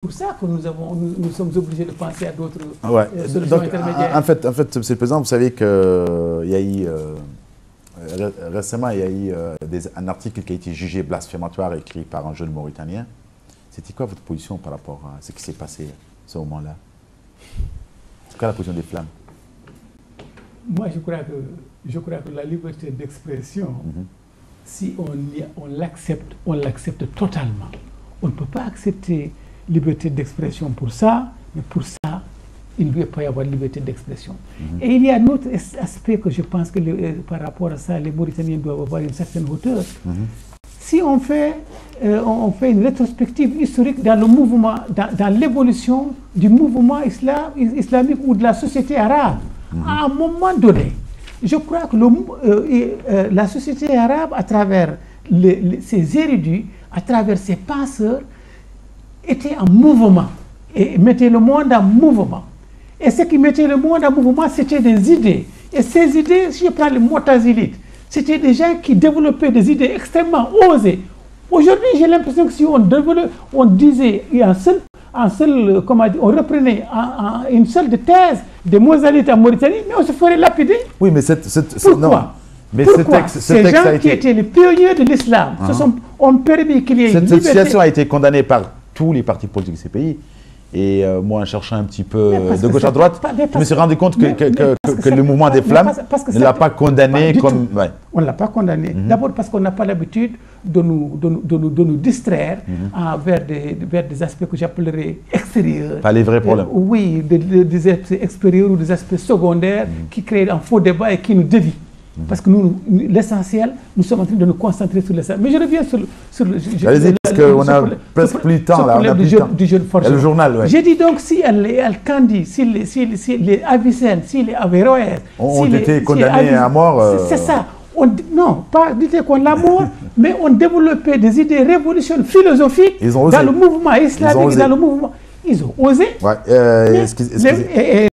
pour ça que nous sommes obligés de penser à d'autres solutions donc, intermédiaires. En fait, Monsieur le Président, vous savez qu'il y a eu, récemment, il y a eu un article qui a été jugé blasphématoire écrit par un jeune Mauritanien. C'était quoi votre position par rapport à ce qui s'est passé à ce moment-là? C'est quoi la position des Flammes? Moi, je crois que la liberté d'expression, si on l'accepte totalement. On ne peut pas accepter liberté d'expression pour ça, mais pour ça, il ne doit pas y avoir liberté d'expression. Et il y a un autre aspect que je pense que par rapport à ça, les Mauritaniens doivent avoir une certaine hauteur. Si on fait une rétrospective historique dans le mouvement, dans l'évolution du mouvement islamique ou de la société arabe, à un moment donné, je crois que la société arabe, à travers ses érudits, à travers ses penseurs, était en mouvement et mettait le monde en mouvement. Et ce qui mettait le monde en mouvement, c'était des idées. Et ces idées, si je prends les Mu'tazilites, c'était des gens qui développaient des idées extrêmement osées. Aujourd'hui, j'ai l'impression que si on disait, il y a on reprenait une seule thèse des Mozalites en Mauritanie, mais on se ferait lapider. Oui, mais pourquoi? Non. Mais pourquoi? Ces gens qui étaient les pionniers de l'islam ont permis qu'il y ait une liberté. Cette situation a été condamnée par tous les partis politiques de ces pays. Et moi, en cherchant un petit peu de gauche à droite, je me suis rendu compte que le mouvement des Flammes ne l'a pas condamné comme... On ne l'a pas condamné. D'abord parce qu'on n'a pas l'habitude de nous distraire vers des aspects que j'appellerais extérieurs. Pas les vrais problèmes. Oui, des aspects extérieurs ou des aspects secondaires qui créent un faux débat et qui nous dévient. Parce que l'essentiel, nous sommes en train de nous concentrer sur l'essentiel. Mais je reviens sur le... Allez-y, parce qu'on a presque plus de temps là. On a plus du jeune forgeron. Le journal, oui. J'ai dit donc, si Al-Kandi, si les Avicenne, si les Averroès... ont été condamnés à mort. C'est ça. Non, pas dire qu'on l'a mort, mais on développait des idées révolutionnaires philosophiques dans le mouvement islamique, dans le mouvement... Ils ont osé. Ouais, et